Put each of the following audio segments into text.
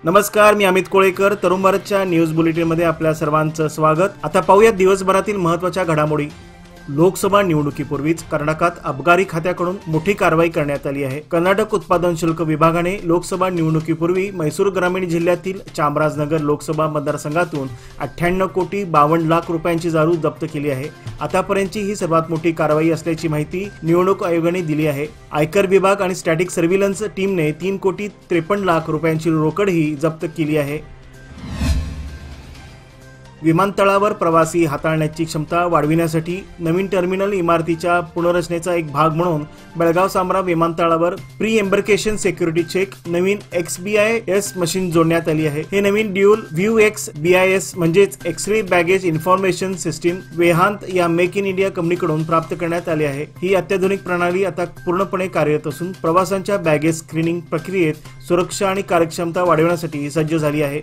नमस्कार, मी अमित कोळेकर. तरुण भारतच्या न्यूज बुलेटिनमध्ये आपल्या सर्वांचं स्वागत. आता पाहूया दिवसभरातील महत्त्वाच्या घडामोडी. लोकसभा निवडणुकीपूर्वीच कर्नाटकात अबकारी खात्याकडून मोठी कारवाई करण्यात आली आहे. कर्नाटक उत्पादन शुल्क विभागाने लोकसभा निवडणुकीपूर्वी म्हैसूर ग्रामीण जिल्ह्यातील चामराजनगर लोकसभा मतदारसंघातून 98 कोटी 52 लाख रुपयांची दारू जप्त केली आहे. आतापर्यंतची ही सर्वात मोठी कारवाई असल्याची माहिती निवडणूक आयोगाने दिली आहे. आयकर विभाग आणि स्टॅटिक सर्व्हिलन्स टीमने 3 कोटी 53 लाख रुपयांची रोकडही जप्त केली आहे. विमानतळावर प्रवासी हाताळण्याची क्षमता वाढविण्यासाठी नवीन टर्मिनल इमारतीच्या पुनर्रचनेचा एक भाग म्हणून बेळगाव सांब्रा विमानतळावर प्री एम्बर्केशन सिक्युरिटी चेक नवीन XBIS मशीन जोडण्यात आली आहे. हे नवीन ड्युअल व्ह्यू XBIS म्हणजेच एक्स-रे बॅगेज इन्फॉर्मेशन सिस्टीम वेहांत या मेक इन इंडिया कंपनीकडून प्राप्त करण्यात आली आहे. ही अत्याधुनिक प्रणाली आता पूर्णपणे कार्यरत असून प्रवाशांच्या बॅगेज स्क्रीनिंग प्रक्रियेत सुरक्षा आणि कार्यक्षमता वाढवण्यासाठी सज्ज झाली आहे.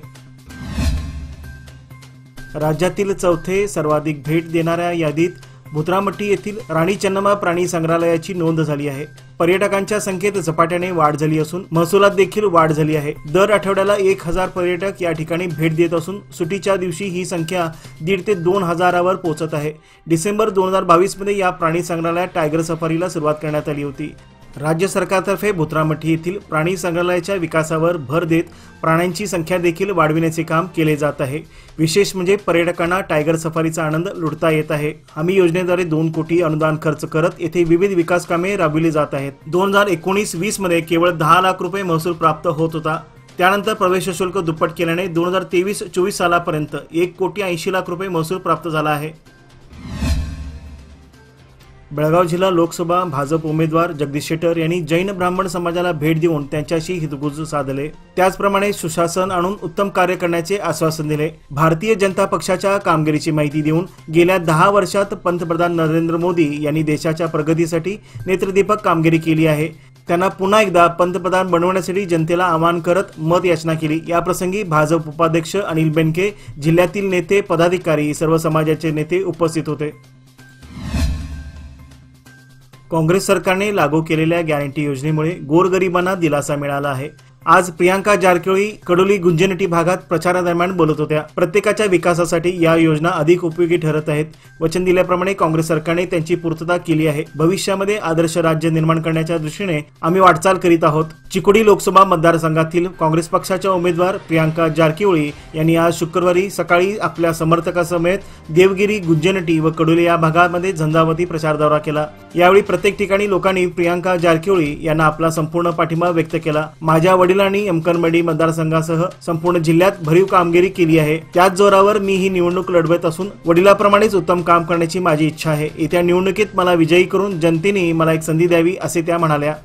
राज्यातील चौथे सर्वाधिक भेट देणाऱ्या यादीत भुत्रामट्टी येथील राणी चन्नम्मा प्राणी संग्रहालयाची नोंद झाली आहे. पर्यटकांच्या संख्येत झपाट्याने वाढ झाली असून महसुलात देखील वाढ झाली आहे. दर आठवड्याला 1000 पर्यटक या ठिकाणी भेट देत असून सुट्टीच्या दिवशी ही संख्या 1,500 ते 2,000वर पोहोचत आहे. डिसेंबर 2022 मध्ये या प्राणी संग्रहालयात टायगर सफारीला सुरुवात करण्यात आली होती. राज्य सरकारतर्फे भुत्रामट्टी येथील प्राणी संग्रहालयाच्या विकासावर भर देत प्राण्यांची संख्या देखील वाढविण्याचे काम केले जात आहे. विशेष म्हणजे पर्यटकांना टायगर सफारीचा आनंद लुटता येत आहे. हमी योजनेद्वारे 2 कोटी अनुदान खर्च करत येथे विविध विकास कामे राबविली जात आहेत. 2019-20 मध्ये केवळ 10 लाख रुपये महसूल प्राप्त होत होता. त्यानंतर प्रवेश शुल्क दुप्पट केल्याने 2023-24 सालापर्यंत 1 कोटी 80 लाख रुपये महसूल प्राप्त झाला आहे. बेळगाव जिल्हा लोकसभा भाजप उमेदवार जगदीश शेट्टर यांनी जैन ब्राह्मण समाजाला भेट देऊन त्यांच्याशी हितगुज साधले. त्याचप्रमाणे सुशासन आणून उत्तम कार्य करण्याचे आश्वासन दिले. भारतीय जनता पक्षाच्या कामगिरीची माहिती देऊन गेल्या 10 वर्षात पंतप्रधान नरेंद्र मोदी यांनी देशाच्या प्रगतीसाठी नेत्रदीपक कामगिरी केली आहे. त्यांना पुन्हा एकदा पंतप्रधान बनवण्यासाठी जनतेला आवाहन करत मत याचना केली. या प्रसंगी भाजप उपाध्यक्ष अनिल बेनके, जिल्ह्यातील नेते, पदाधिकारी, सर्व समाजाचे नेते उपस्थित होते. काँग्रेस सरकारने लागू केलेल्या गॅरंटी योजनेमुळे गोरगरिबांना दिलासा मिळाला आहे. आज प्रियांका जारकिहोळी कडोली गुंजनटी भागात प्रचारादरम्यान बोलत होत्या. प्रत्येकाच्या विकासासाठी या योजना अधिक उपयोगी ठरत आहेत. वचन दिल्याप्रमाणे काँग्रेस सरकारने त्यांची पूर्तता केली आहे. भविष्यामध्ये आदर्श राज्य निर्माण करण्याच्या दृष्टीने आम्ही वाटचाल करीत आहोत. चिकोडी लोकसभा मतदारसंघातील काँग्रेस पक्षाच्या उमेदवार प्रियांका जारकिहोळी यांनी आज शुक्रवारी सकाळी आपल्या समर्थकासमवेत देवगिरी, गुंजनटी व कडोली या भागामध्ये झंझावाती प्रचार दौरा केला. यावेळी प्रत्येक ठिकाणी लोकांनी प्रियांका जारकिहोळी यांना आपला संपूर्ण पाठिंबा व्यक्त केला. माझ्या वडिलांनी यमकरमडी मतदारसंघासह संपूर्ण जिल्ह्यात भरीव कामगिरी केली आहे. त्याच जोरावर मी ही निवडणूक लढवत असून वडिलांप्रमाणेच उत्तम काम करण्याची माझी इच्छा आहे. येत्या निवडणुकीत मला विजयी करून जनतेने मला एक संधी द्यावी, असे त्या म्हणाल्या.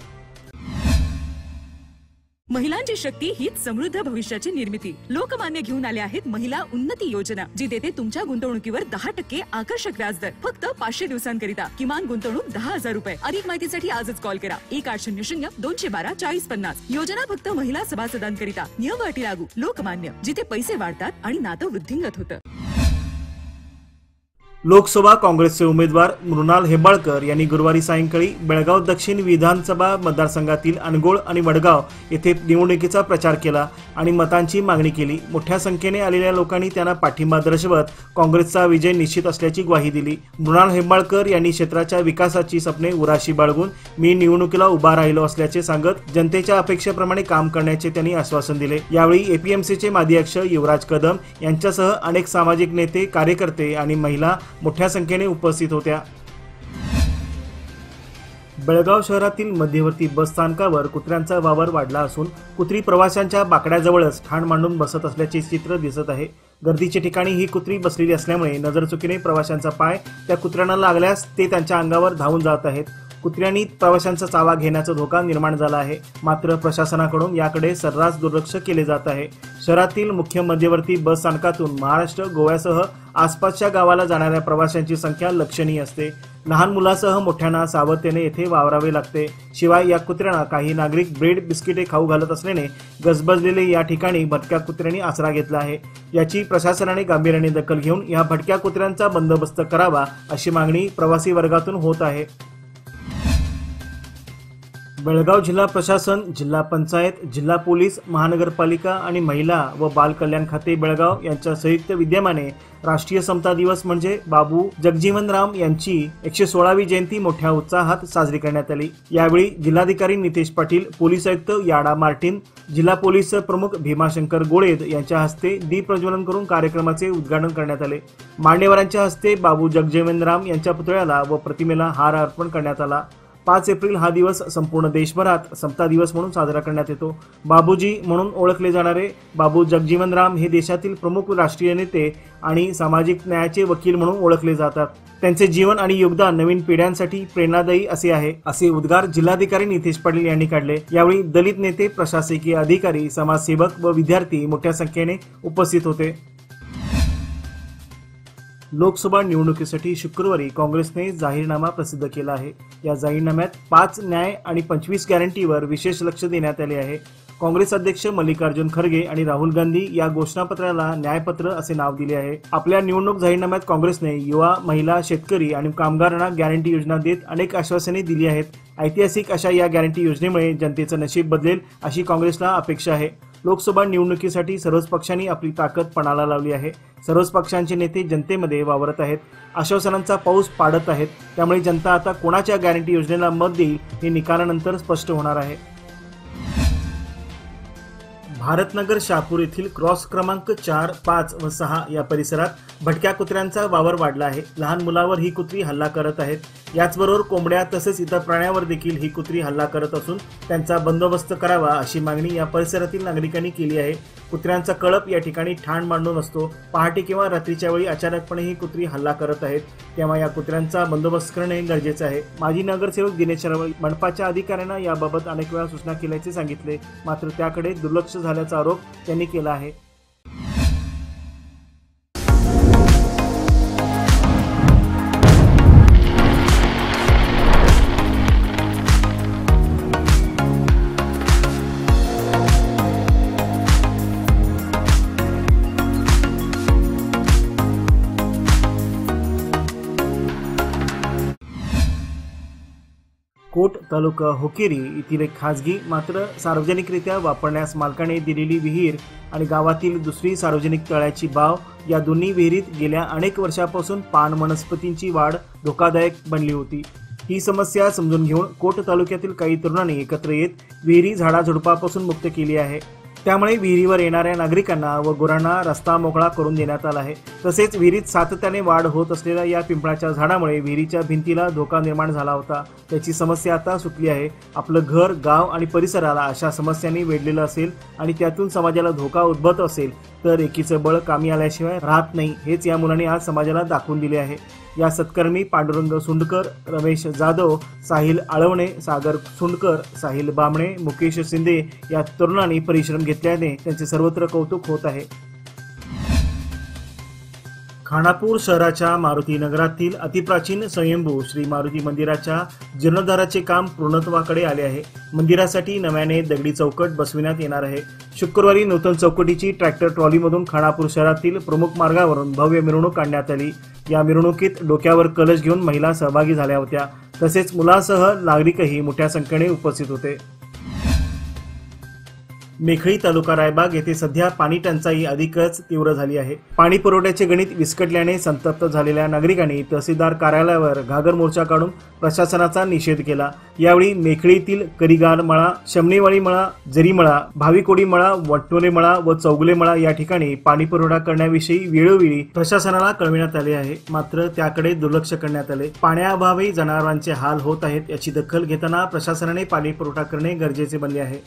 महिलांची शक्ती हीच समृद्ध भविष्याची निर्मिती. लोकमान्य घेऊन आले आहेत महिला उन्नती योजना, जी देते तुमच्या गुंतवणुकीवर 10% आकर्षक व्याजदर फक्त 500 दिवसांकरिता. किमान गुंतवणूक 10,000 रुपये. अधिक माहितीसाठी आजच कॉल करा 1800-212-4050. योजना फक्त महिला सभासदांकरिता. नियम व अटी लागू. लोकमान्य, जिथे पैसे वाढतात आणि नातं वृद्धिंगत होतं. लोकसभा काँग्रेसचे उमेदवार मृणाल हेब्बाळकर यांनी गुरुवारी सायंकाळी बेळगाव दक्षिण विधानसभा मतदारसंघातील अनगोळ आणि वडगाव येथे निवडणुकीचा प्रचार केला आणि मतांची मागणी केली. मोठ्या संख्येने आलेल्या लोकांनी त्यांना पाठिंबा दर्शवत काँग्रेसचा विजय निश्चित असल्याची ग्वाही दिली. मृणाल हेब्बाळकर यांनी क्षेत्राच्या विकासाची स्वप्ने उराशी बाळगून मी निवडणुकीला उभा राहिलो असल्याचे सांगत जनतेच्या अपेक्षेप्रमाणे काम करण्याचे त्यांनी आश्वासन दिले. यावेळी APMCचे माजी अध्यक्ष युवराज कदम यांच्यासह अनेक सामाजिक नेते, कार्यकर्ते आणि महिला मोठ्या संख्येने उपस्थित होत्या. बेळगाव शहरातील मध्यवर्ती बस स्थानकावर कुत्र्यांचा वावर वाढला असून कुत्री प्रवाशांच्या बाकड्याजवळच ठाण मांडून बसत असल्याचे चित्र दिसत आहे. गर्दीच्या ठिकाणी ही कुत्री बसलेली असल्यामुळे नजरचुकीने प्रवाशांचा पाय त्या कुत्र्यांना लागल्यास ते त्यांच्या अंगावर धावून जात आहेत. कुत्र्यांनी प्रवाशांचा चावा घेण्याचा धोका निर्माण झाला आहे. मात्र प्रशासनाकडून याकडे सर्रास दुर्लक्ष केले जात आहे. शहरातील मुख्य मध्यवर्ती बस स्थानकातून महाराष्ट्र, गोव्यासह आसपासच्या गावाला जाणाऱ्या प्रवाशांची संख्या लक्षणीय असते. लहान मुलासह मोठ्यांना सावधतेने येथे वावरावे लागते. शिवाय या कुत्र्यांना काही नागरिक ब्रेड, बिस्किटे खाऊ घालत असल्याने गजबजलेले या ठिकाणी भटक्या कुत्र्यांनी आसरा घेतला आहे. याची प्रशासनाने गांभीर्याने दखल घेऊन या भटक्या कुत्र्यांचा बंदोबस्त करावा, अशी मागणी प्रवासी वर्गातून होत आहे. बेळगाव जिल्हा प्रशासन, जिल्हा पंचायत, जिल्हा पोलीस, महानगरपालिका आणि महिला व बाल कल्याण खाते बेळगाव यांच्या संयुक्त विद्यमाने राष्ट्रीय समता दिवस म्हणजे बाबू जगजीवनराम यांची 116वी जयंती मोठ्या उत्साहात साजरी करण्यात आली। यावेळी जिल्हाधिकारी नितेश पाटील, पोलीस आयुक्त याडा मार्टिन, जिल्हा पोलीस प्रमुख भीमाशंकर गोळेद यांच्या हस्ते दीप प्रज्वलन करून कार्यक्रमाचे उद्घाटन करण्यात आले। मान्यवरांच्या हस्ते बाबू जगजीवनराम यांच्या पुतळ्याला व प्रतिमेला हार अर्पण करण्यात आला। 5 एप्रिल हा दिवस संपूर्ण देशभरात समता दिवस म्हणून साजरा करण्यात येतो। बाबूजी म्हणून ओळखले जाणारे बाबू जगजीवनराम हे देशातील प्रमुख राष्ट्रीय नेते आणि सामाजिक न्यायाचे वकील म्हणून ओळखले जातात। त्यांचे जीवन आणि योगदान नवीन पिढ्यांसाठी प्रेरणादायी असे आहे, असे उद्गार जिल्हाधिकारी नितेश पाटील यांनी काढले। यावेळी दलित नेते, प्रशासकीय अधिकारी, समाजसेवक व विद्यार्थी मोठ्या संख्येने उपस्थित होते। लोकसभा निवडणुकीसाठी शुक्रवारी काँग्रेसने जाहीरनामा प्रसिद्ध केला आहे। या जाहीरनाम्यात 5 न्याय आणि 25 गॅरंटीवर विशेष लक्ष देण्यात आले आहे। काँग्रेस अध्यक्ष मल्लिकार्जुन खरगे आणि राहुल गांधी या घोषणापत्राला न्यायपत्र असे नाव दिले आहे। आपल्या निवडणूक जाहीरनाम्यात काँग्रेसने युवा, महिला, शेतकरी आणि कामगारांना गॅरंटी योजना देत अनेक आश्वासने दिली आहेत। ऐतिहासिक अशा या गॅरंटी योजनेमुळे जनतेचं नशीब बदलेल अशी काँग्रेसला अपेक्षा आहे। लोकसभा निवडणुकीसाठी सर्वच पक्षांनी आपली ताकद पणाला लावली आहे। सर्वच पक्षांचे नेते जनतेमध्ये वावरत आहेत, आश्वासनांचा पाऊस पाडत आहेत। त्यामुळे जनता आता कोणाच्या गॅरंटी योजनेला मत देईल हे निकालानंतर स्पष्ट होणार आहे। भारतनगर शहापूर येथील क्रॉस क्रमांक 4, 5 व 6 या परिसरात भटक्या कुत्र्यांचा वावर वाढला आहे। लहान मुलावर ही कुत्री हल्ला करत आहेत। याचबरोबर कोंबड्या तसेच इतर प्राण्यांवर देखील ही कुत्री हल्ला करत असून त्यांचा बंदोबस्त करावा अशी मागणी या परिसरातील नागरिकांनी केली आहे। कुत्र्यांचा कळप या ठिकाणी ठाण मांडून असतो। पहाटे किंवा रात्रीच्या वेळी अचानकपणे ही कुत्री हल्ला करत आहेत, तेव्हा या कुत्र्यांचा बंदोबस्त करणे गरजेचे आहे। माजी नगरसेवक दिनेश रवळी मनपाच्या अधिकाऱ्यांना याबाबत अनेक वेळा सूचना केल्याचे सांगितले, मात्र त्याकडे दुर्लक्ष झाल्याचा आरोप त्यांनी केला आहे। कोट तालुका होकेरी येथील एक खाजगी मात्र सार्वजनिकरित्या वापरण्यास मालकाने दिलेली विहीर आणि गावातील दुसरी सार्वजनिक तळ्याची बाव या दोन्ही विहिरीत गेल्या अनेक वर्षापासून पान वनस्पतींची वाढ धोकादायक बनली होती। ही समस्या समजून घेऊन कोट तालुक्यातील काही तरुणांनी एकत्र येत विहिरी झाडाझुडपापासून मुक्त केली आहे। त्यामुळे विहिरीवर येणाऱ्या नागरिकांना व गुरांना रस्ता मोकळा करून देण्यात आला आहे। तसेच विहिरीत सातत्याने वाढ होत असलेल्या या पिंपळाच्या झाडामुळे विहिरीच्या भिंतीला धोका निर्माण झाला होता। त्याची समस्या आता सुटली आहे। आपलं घर, गाव आणि परिसराला अशा समस्यांनी वेढलेलं असेल आणि त्यातून समाजाला धोका उद्भवत असेल तर एकीचं बळ कामी आल्याशिवाय राहत नाही, हेच या मुलांनी आज समाजाला दाखवून दिले आहे। या सत्कर्मी पांडुरंग सुंडकर, रमेश जाधव, साहिल आळवणे, सागर सुंडकर, साहिल बामणे, मुकेश शिंदे या तरुणांनी परिश्रम घेतल्याने त्यांचे सर्वत्र कौतुक होत आहे। खानापूर शहराच्या मारुती नगरातील अतिप्राचीन स्वयंभू श्री मारुती मंदिराच्या जीर्णोद्धाराचे काम पूर्णत्वाकडे आले आहे। मंदिरासाठी नव्याने दगडी चौकट बसविण्यात येणार आहे। शुक्रवारी नूतन चौकटीची ट्रॅक्टर ट्रॉलीमधून खानापूर शहरातील प्रमुख मार्गावरून भव्य मिरवणूक काढण्यात आली। या मिरवणुकीत डोक्यावर कलश घेऊन महिला सहभागी झाल्या होत्या, तसेच मुलांसह नागरिकही मोठ्या संख्येने उपस्थित होते। मेखळी तालुका रायबाग येथे सध्या पाणी टंचाई अधिकच तीव्र झाली आहे। पाणी पुरवठ्याचे गणित विस्कटल्याने संतप्त झालेल्या नागरिकांनी तहसीलदार कार्यालयावर घागर मोर्चा काढून प्रशासनाचा निषेध केला। यावेळी मेखळीतील करिगार मळा, शमनेवाडी मळा, जरीमळा, भाविकोडी मळा, वटोले मळा व चौगुले मळा या ठिकाणी पाणी पुरवठा करण्याविषयी वेळोवेळी प्रशासनाला कळविण्यात आले आहे, मात्र त्याकडे दुर्लक्ष करण्यात आले। पाण्याअभावी जनावरांचे हाल होत आहेत, याची दखल घेताना प्रशासनाने पाणी पुरवठा करणे गरजेचे बनले आहे।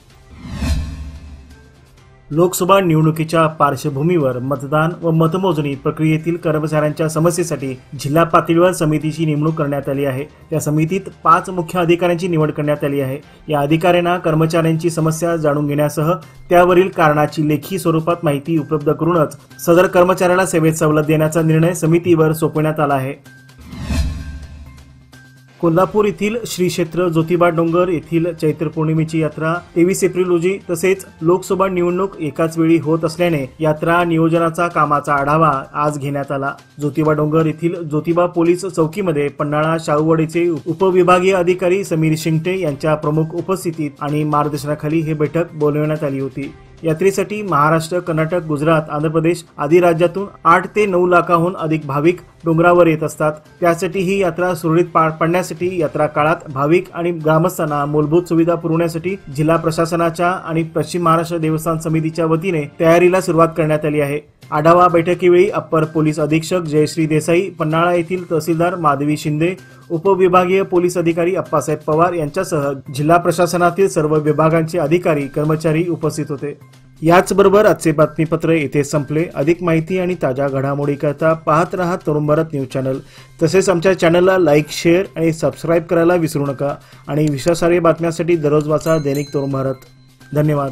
लोकसभा निवडणुकीच्या पार्श्वभूमीवर मतदान व मतमोजणी प्रक्रियेतील कर्मचाऱ्यांच्या समस्येसाठी जिल्हा पातळीवर समितीची नेमणूक करण्यात आली आहे। या समितीत 5 मुख्य अधिकाऱ्यांची निवड करण्यात आली आहे। या अधिकाऱ्यांना कर्मचाऱ्यांची समस्या जाणून घेण्यासह त्यावरील कारणाची लेखी स्वरूपात माहिती उपलब्ध करूनच सदर कर्मचाऱ्याला सेवेत सवलत देण्याचा निर्णय समितीवर सोपवण्यात आला आहे। कोल्हापूर येथील श्री क्षेत्र ज्योतिबा डोंगर येथील चैत्र पौर्णिमेची यात्रा 23 एप्रिल रोजी तसेच लोकसभा निवडणूक एकाच वेळी होत असल्याने यात्रा नियोजनाचा कामाचा आढावा आज घेण्यात आला। ज्योतिबा डोंगर येथील ज्योतिबा पोलीस चौकीमध्ये पन्हाळा शाहूवाडीचे उपविभागीय अधिकारी समीर शिंगटे यांच्या प्रमुख उपस्थितीत आणि मार्गदर्शनाखाली ही बैठक बोलवण्यात आली होती। यात्रेसाठी महाराष्ट्र, कर्नाटक, गुजरात, आंध्र प्रदेश आदी राज्यातून 8 ते 9 लाखाहून अधिक भाविक डोंगरावर येत असतात। त्यासाठी ही यात्रा सुरळीत पार पाडण्यासाठी यात्रा काळात भाविक आणि ग्रामस्थांना मूलभूत सुविधा पुरवण्यासाठी जिल्हा प्रशासनाच्या आणि पश्चिम महाराष्ट्र देवस्थान समितीच्या वतीने तयारीला सुरुवात करण्यात आली आहे। आढावा बैठकीवेळी अप्पर पोलीस अधीक्षक जयश्री देसाई, पन्हाळा येथील तहसीलदार माधवी शिंदे, उपविभागीय पोलीस अधिकारी अप्पासाहेब पवार यांच्यासह जिल्हा प्रशासनातील सर्व विभागांचे अधिकारी कर्मचारी उपस्थित होते। याचबरोबर आजचे बातमीपत्र येथे संपले। अधिक माहिती आणि ताज्या घडामोडी करता पाहत रहा तरुण भारत न्यूज चॅनल। तसेच आमच्या चॅनलला लाईक, शेअर आणि सबस्क्राईब करायला विसरू नका आणि विश्वासार्ह बातम्यांसाठी दररोज वाचा दैनिक तरुण भारत। धन्यवाद।